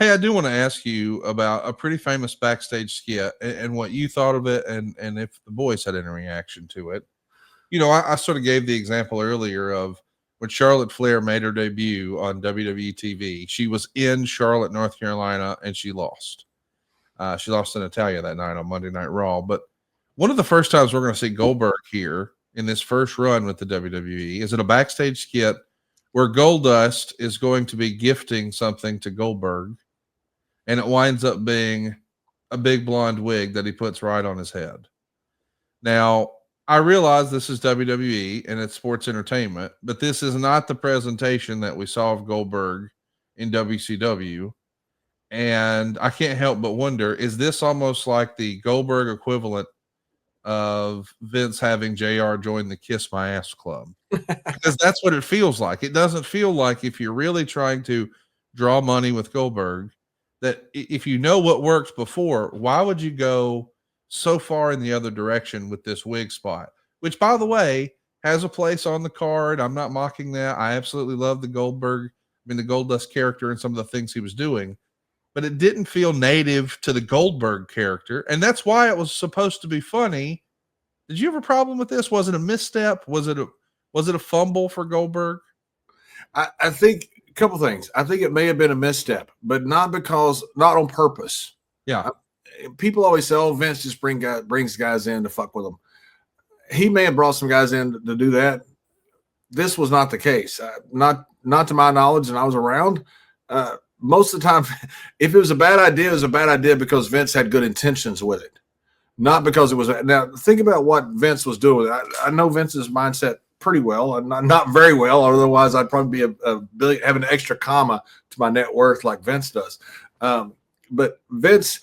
Hey, I do want to ask you about a pretty famous backstage skit and what you thought of it, and if the boys had any reaction to it. I sort of gave the example earlier of when Charlotte Flair made her debut on WWE TV. She was in Charlotte, North Carolina, and she lost. She lost to Natalia that night on Monday Night Raw. But one of the first times we're going to see Goldberg here in this first run with the WWE is in a backstage skit where Goldust is going to be gifting something to Goldberg, and it winds up being a big blonde wig that he puts right on his head. Now, I realize this is WWE and it's sports entertainment, but this is not the presentation that we saw of Goldberg in WCW. And I can't help but wonder, is this almost like the Goldberg equivalent of Vince having JR join the Kiss My Ass Club? Because that's what it feels like. It doesn't feel like, if you're really trying to draw money with Goldberg, that if you know what worked before, why would you go so far in the other direction with this wig spot, which, by the way, has a place on the card. I'm not mocking that. I absolutely love the Goldust character and some of the things he was doing, but it didn't feel native to the Goldberg character. And that's why it was supposed to be funny. Did you have a problem with this? Was it a misstep? Was it a fumble for Goldberg? I think a couple things. I think it may have been a misstep, but not on purpose. Yeah. People always say, "Oh, Vince just brings guys in to fuck with them." He may have brought some guys in to do that. This was not the case. Not to my knowledge, and I was around. Most of the time, if it was a bad idea, it was a bad idea because Vince had good intentions with it, not because it was. Now, think about what Vince was doing. I know Vince's mindset pretty well, and not very well. Otherwise, I'd probably be have an extra comma to my net worth like Vince does. But Vince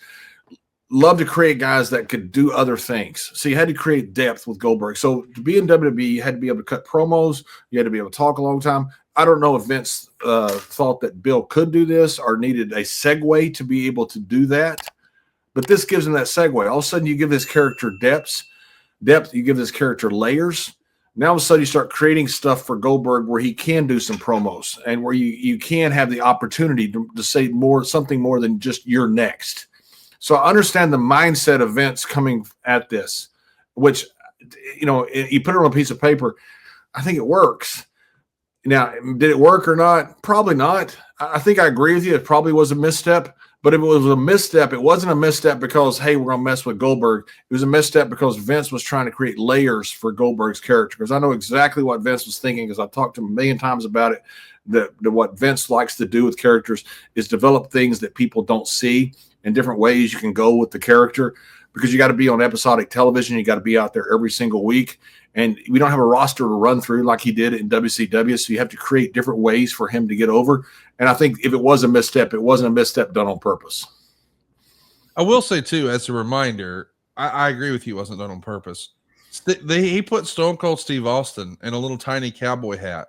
loved to create guys that could do other things. So you had to create depth with Goldberg. So to be in WWE, you had to be able to cut promos. You had to be able to talk a long time. I don't know if Vince thought that Bill could do this or needed a segue to be able to do that. But this gives him that segue. All of a sudden, you give this character depth. You give this character layers. Now, all of a sudden, you start creating stuff for Goldberg where he can do some promos and where you can have the opportunity to say something more than just "you're next." So I understand the mindset of Vince coming at this, which, you put it on a piece of paper. I think it works. Now, did it work or not? Probably not. I think I agree with you. It probably was a misstep. But if it was a misstep, it wasn't a misstep because, hey, we're going to mess with Goldberg. It was a misstep because Vince was trying to create layers for Goldberg's character. Because I know exactly what Vince was thinking, because I've talked to him a million times about it. That what Vince likes to do with characters is develop things that people don't see in different ways you can go with the character, because you got to be on episodic television. You got to be out there every single week. And we don't have a roster to run through like he did in WCW. So you have to create different ways for him to get over. And I think if it was a misstep, it wasn't a misstep done on purpose. I will say, too, as a reminder, I agree with you. It wasn't done on purpose. He put Stone Cold Steve Austin in a little tiny cowboy hat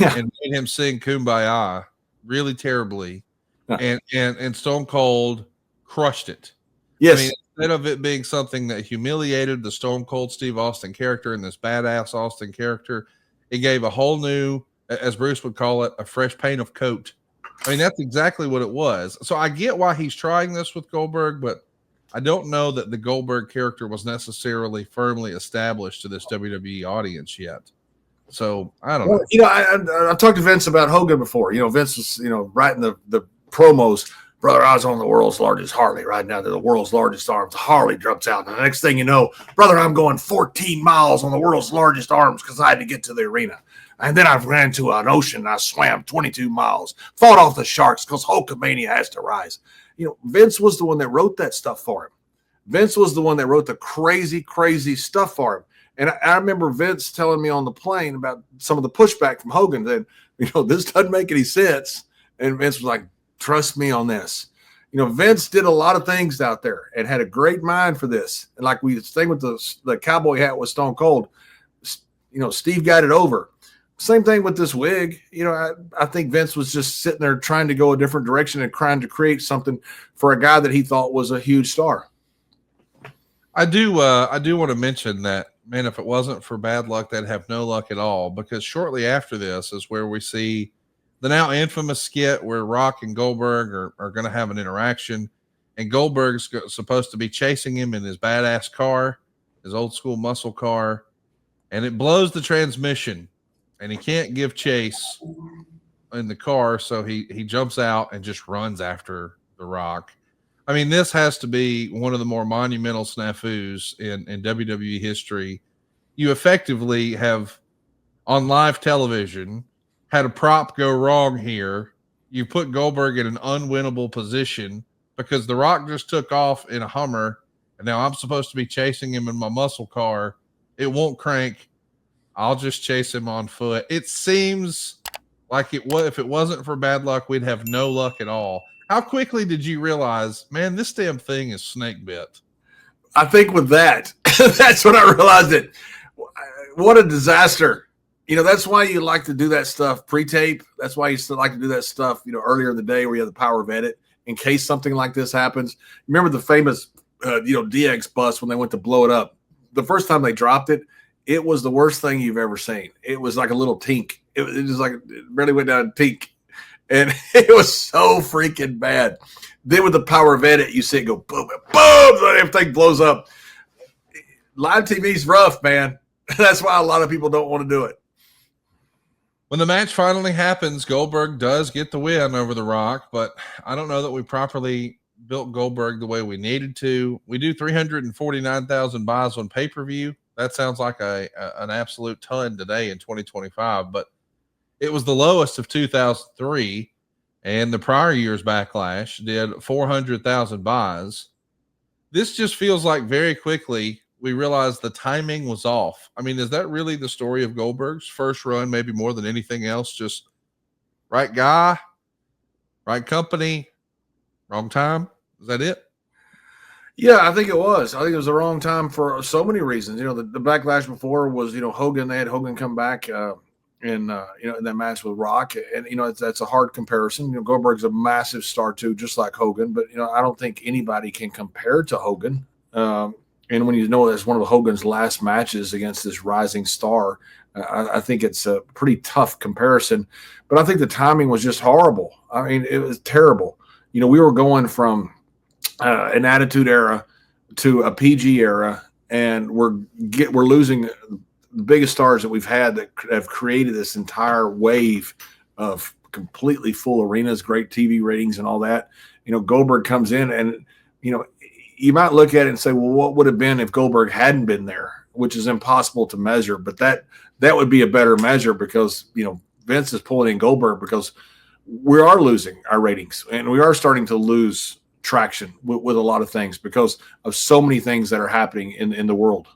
and made him sing Kumbaya really terribly. And Stone Cold crushed it. Yes. I mean, instead of it being something that humiliated the Stone Cold Steve Austin character and this badass Austin character, it gave a whole new, as Bruce would call it, a fresh paint of coat. I mean, that's exactly what it was. So I get why he's trying this with Goldberg, but I don't know that the Goldberg character was necessarily firmly established to this WWE audience yet. So I don't know. I talked to Vince about Hogan before. Vince was, writing the promos. Brother, I was on the world's largest Harley right now to the world's largest arms. Harley drops out. And the next thing you know, brother, I'm going 14 miles on the world's largest arms because I had to get to the arena. And then I ran to an ocean and I swam 22 miles, fought off the sharks because Hulkamania has to rise. Vince was the one that wrote that stuff for him. Vince was the one that wrote the crazy, crazy stuff for him. And I remember Vince telling me on the plane about some of the pushback from Hogan that, this doesn't make any sense. And Vince was like, trust me on this. Vince did a lot of things out there and had a great mind for this. And like we thing with the cowboy hat with Stone Cold, Steve got it over. Same thing with this wig. I think Vince was just sitting there trying to go a different direction and trying to create something for a guy that he thought was a huge star. I do want to mention that, man, if it wasn't for bad luck, they'd have no luck at all, because shortly after this is where we see the now infamous skit where Rock and Goldberg are going to have an interaction, and Goldberg's supposed to be chasing him in his badass car, his old school muscle car, and it blows the transmission, and he can't give chase in the car, so he jumps out and just runs after the Rock. I mean, this has to be one of the more monumental snafus in WWE history. You effectively have, on live television, had a prop go wrong here. You put Goldberg in an unwinnable position because the Rock just took off in a Hummer, and now I'm supposed to be chasing him in my muscle car. It won't crank. I'll just chase him on foot. It seems like if it wasn't for bad luck, we'd have no luck at all. How quickly did you realize, man, this damn thing is snake bit? I think with that, that's when I realized it. What a disaster. You know, that's why you like to do that stuff pre-tape. That's why you still like to do that stuff, you know, earlier in the day where you have the power of edit in case something like this happens. Remember the famous, DX bus when they went to blow it up? The first time they dropped it, it was the worst thing you've ever seen. It was like a little tink. It was like it really went down a tink. And it was so freaking bad. Then with the power of edit, you see it go boom, boom, boom, everything blows up. Live TV's rough, man. That's why a lot of people don't want to do it. When the match finally happens, Goldberg does get the win over The Rock, but I don't know that we properly built Goldberg the way we needed to. We do 349,000 buys on pay-per-view. That sounds like an absolute ton today in 2025, but it was the lowest of 2003, and the prior year's Backlash did 400,000 buys. This just feels like very quickly we realized the timing was off. I mean, is that really the story of Goldberg's first run, maybe more than anything else? Just right guy, right company, wrong time? Is that it? Yeah, I think it was. I think it was the wrong time for so many reasons. You know, the Backlash before was, Hogan. They had Hogan come back in that match with Rock, and that's a hard comparison. Goldberg's a massive star too, just like Hogan, but I don't think anybody can compare to Hogan. And when that's one of Hogan's last matches against this rising star, I think it's a pretty tough comparison. But I think the timing was just horrible. I mean, it was terrible. We were going from an Attitude Era to a PG era, and we're losing the biggest stars that we've had that have created this entire wave of completely full arenas, great TV ratings and all that. Goldberg comes in and, you might look at it and say, well, what would have been if Goldberg hadn't been there, which is impossible to measure. But that would be a better measure because, Vince is pulling in Goldberg because we are losing our ratings and we are starting to lose traction with a lot of things because of so many things that are happening in the world.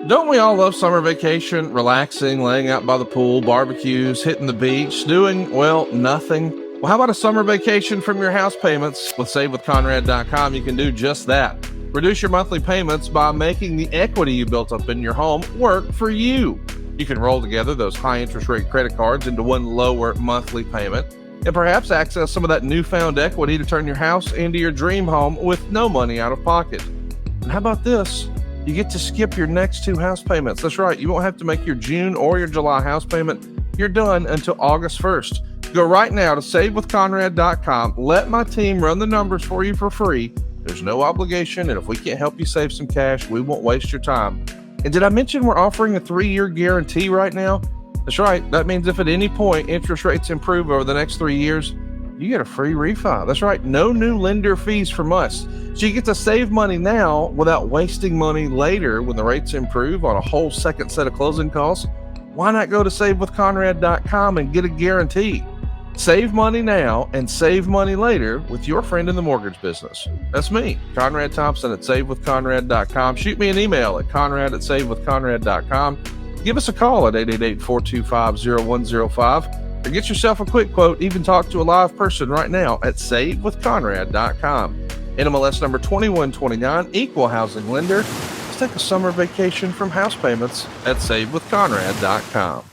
Don't we all love summer vacation, relaxing, laying out by the pool, barbecues, hitting the beach, doing, well, nothing? Well, how about a summer vacation from your house payments? With SaveWithConrad.com, you can do just that. Reduce your monthly payments by making the equity you built up in your home work for you. You can roll together those high interest rate credit cards into one lower monthly payment and perhaps access some of that newfound equity to turn your house into your dream home with no money out of pocket. And how about this? You get to skip your next 2 house payments. That's right. You won't have to make your June or your July house payment. You're done until August 1st. Go right now to SaveWithConrad.com. Let my team run the numbers for you for free. There's no obligation, and if we can't help you save some cash, we won't waste your time. And did I mention we're offering a 3-year guarantee right now? That's right. That means if at any point interest rates improve over the next 3 years, you get a free refi. That's right. No new lender fees from us. So you get to save money now without wasting money later when the rates improve on a whole second set of closing costs. Why not go to SaveWithConrad.com and get a guarantee? Save money now and save money later with your friend in the mortgage business. That's me, Conrad Thompson at SaveWithConrad.com. Shoot me an email at Conrad@SaveWithConrad.com. Give us a call at 888-425-0105 or get yourself a quick quote. Even talk to a live person right now at SaveWithConrad.com. NMLS number 2129, equal housing lender. Let's take a summer vacation from house payments at SaveWithConrad.com.